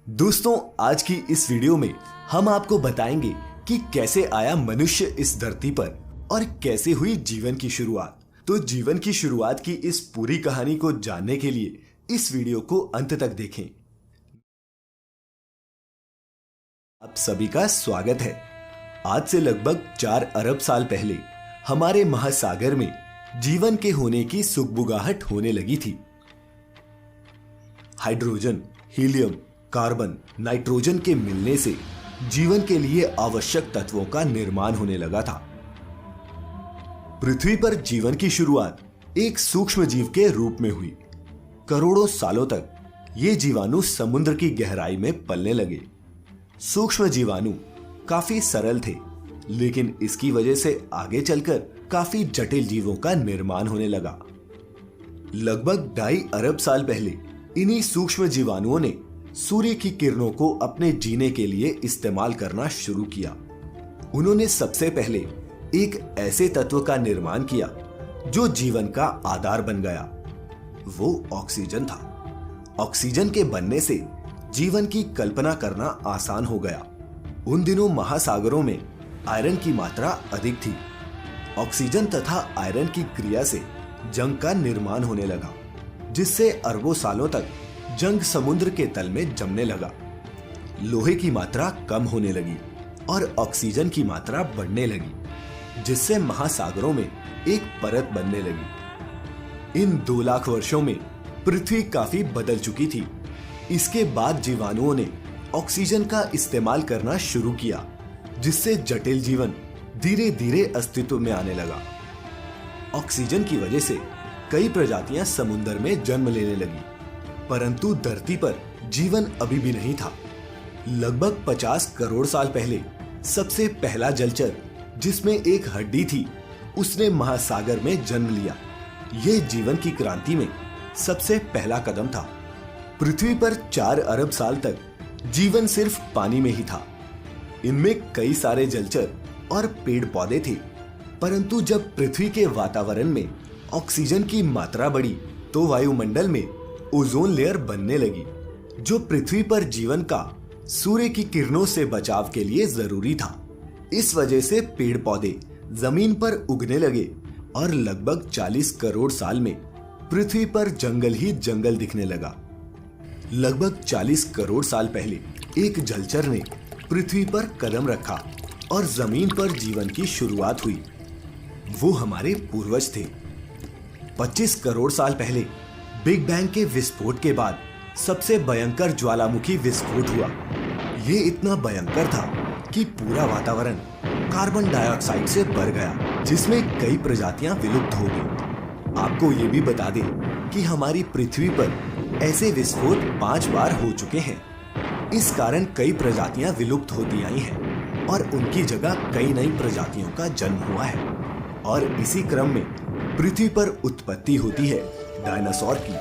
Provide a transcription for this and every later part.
दोस्तों, आज की इस वीडियो में हम आपको बताएंगे कि कैसे आया मनुष्य इस धरती पर और कैसे हुई जीवन की शुरुआत। तो जीवन की शुरुआत की इस पूरी कहानी को जानने के लिए इस वीडियो को अंत तक देखें। आप सभी का स्वागत है। आज से लगभग 4 अरब साल पहले हमारे महासागर में जीवन के होने की सुगबुगाहट होने लगी थी। हाइड्रोजन, हीलियम, कार्बन, नाइट्रोजन के मिलने से जीवन के लिए आवश्यक तत्वों का निर्माण होने लगा था। पृथ्वी पर जीवन की शुरुआत एक सूक्ष्म जीव के रूप में हुई। करोड़ों सालों तक ये जीवाणु समुद्र की गहराई में पलने लगे। सूक्ष्म जीवाणु काफी सरल थे, लेकिन इसकी वजह से आगे चलकर काफी जटिल जीवों का निर्माण होने लगा। लगभग 2.5 अरब साल पहले इन्हीं सूक्ष्म जीवाणुओं ने सूर्य की किरणों को अपने जीने के लिए इस्तेमाल करना शुरू किया। उन्होंने सबसे पहले एक ऐसे तत्व का निर्माण किया जो जीवन का आधार बन गया। वो ऑक्सीजन था। ऑक्सीजन के बनने से जीवन की कल्पना करना आसान हो गया। उन दिनों महासागरों में आयरन की मात्रा अधिक थी। ऑक्सीजन तथा आयरन की क्रिया से जंग का निर्माण होने लगा, जिससे अरबों सालों तक जंग समुद्र के तल में जमने लगा। लोहे की मात्रा कम होने लगी और ऑक्सीजन की मात्रा बढ़ने लगी, जिससे महासागरों में एक परत बनने लगी। इन 2 लाख वर्षों में पृथ्वी काफी बदल चुकी थी। इसके बाद जीवाणुओं ने ऑक्सीजन का इस्तेमाल करना शुरू किया, जिससे जटिल जीवन धीरे धीरे अस्तित्व में आने लगा। ऑक्सीजन की वजह से कई प्रजातियां समुद्र में जन्म लेने लगी, परंतु धरती पर जीवन अभी भी नहीं था। लगभग 50 करोड़ साल पहले सबसे पहला जलचर, जिसमें एक हड्डी थी, उसने महासागर में जन्म लिया। यह जीवन की क्रांति में सबसे पहला कदम था। पृथ्वी पर 4 अरब साल तक जीवन सिर्फ पानी में ही था। इनमें कई सारे जलचर और पेड़ पौधे थे, परंतु जब पृथ्वी के वातावरण में ऑक्सीजन की मात्रा बढ़ी तो वायुमंडल में ओजोन लेयर बनने लगी, जो पृथ्वी पर जीवन का सूर्य की किरणों से बचाव के लिए जरूरी था। इस वजह से पेड़ पौधे जमीन पर उगने लगे और लगभग 40 करोड़ साल में पृथ्वी पर जंगल ही जंगल दिखने लगा। लगभग 40 करोड़ साल पहले एक जलचर ने पृथ्वी पर कदम रखा और जमीन पर जीवन की शुरुआत हुई। वो हमारे पूर्वज थे। 25 करोड़ साल पहले बिग बैंग के विस्फोट के बाद सबसे भयंकर ज्वालामुखी विस्फोट हुआ। ये इतना भयंकर था कि पूरा वातावरण कार्बन डाइऑक्साइड से भर गया, जिसमें कई प्रजातियां विलुप्त हो गई। आपको ये भी बता दें कि हमारी पृथ्वी पर ऐसे विस्फोट 5 बार हो चुके हैं। इस कारण कई प्रजातियां विलुप्त होती आई हैं और उनकी जगह कई नई प्रजातियों का जन्म हुआ है। और इसी क्रम में पृथ्वी पर उत्पत्ति होती है डायनासोर की।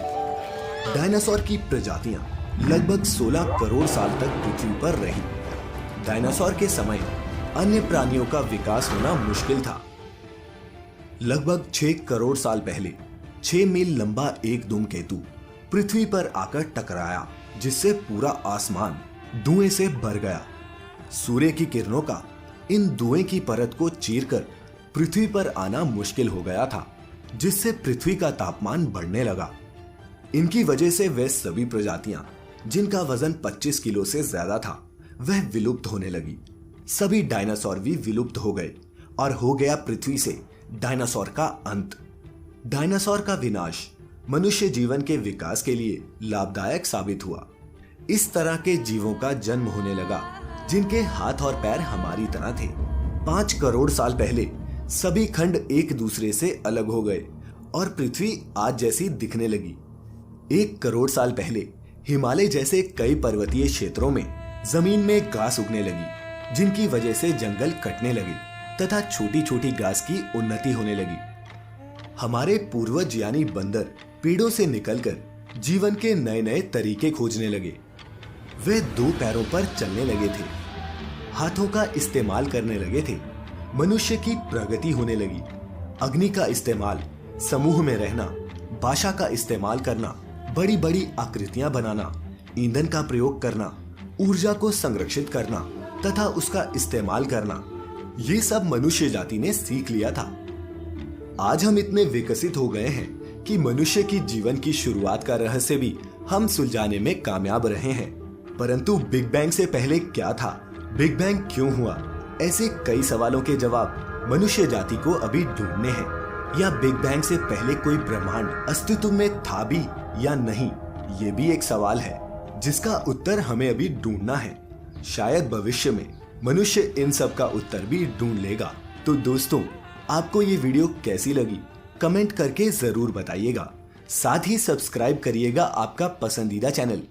डायनासोर की प्रजातियां लगभग 16 करोड़ साल तक पृथ्वी पर रही। डायनासोर के समय अन्य प्राणियों का विकास होना मुश्किल था। लगभग 6 करोड़ साल पहले 6 मील लंबा एक धूमकेतु पृथ्वी पर आकर टकराया, जिससे पूरा आसमान धुएं से भर गया। सूर्य की किरणों का इन धुएं की परत को चीरकर पृथ्वी पर आना मुश्किल हो गया था, जिससे पृथ्वी का तापमान बढ़ने लगा। इनकी वजह से वे सभी प्रजातियां जिनका वजन 25 किलो से ज्यादा था, वह विलुप्त होने लगी। सभी डायनासोर भी विलुप्त हो गए और हो गया पृथ्वी से डायनासोर का अंत। डायनासोर का विनाश मनुष्य जीवन के विकास के लिए लाभदायक साबित हुआ। इस तरह के जीवों का जन्म होने लगा जिनके हाथ और पैर हमारी तरह थे। 5 करोड़ साल पहले सभी खंड एक दूसरे से अलग हो गए और पृथ्वी आज जैसी दिखने लगी। 1 करोड़ साल पहले हिमालय जैसे कई पर्वतीय क्षेत्रों में जमीन में घास उगने लगी, जिनकी वजह से जंगल कटने लगे तथा छोटी छोटी घास की उन्नति होने लगी। हमारे पूर्वज यानी बंदर पेड़ों से निकलकर जीवन के नए नए तरीके खोजने लगे। वे 2 पैरों पर चलने लगे थे, हाथों का इस्तेमाल करने लगे थे। मनुष्य की प्रगति होने लगी। अग्नि का इस्तेमाल, समूह में रहना, भाषा का इस्तेमाल करना, बड़ी बड़ी आकृतियां बनाना, ईंधन का प्रयोग करना ऊर्जा को संरक्षित करना तथा उसका इस्तेमाल करना, ये सब मनुष्य जाति ने सीख लिया था। आज हम इतने विकसित हो गए हैं कि मनुष्य की जीवन की शुरुआत का रहस्य भी हम सुलझाने में कामयाब रहे हैं। परंतु बिग बैंग से पहले क्या था, बिग बैंग क्यों हुआ, ऐसे कई सवालों के जवाब मनुष्य जाति को अभी ढूंढने हैं। या बिग बैंग से पहले कोई ब्रह्मांड अस्तित्व में था भी या नहीं, ये भी एक सवाल है जिसका उत्तर हमें अभी ढूंढना है। शायद भविष्य में मनुष्य इन सब का उत्तर भी ढूंढ लेगा। तो दोस्तों, आपको ये वीडियो कैसी लगी कमेंट करके जरूर बताइएगा। साथ ही सब्सक्राइब करिएगा आपका पसंदीदा चैनल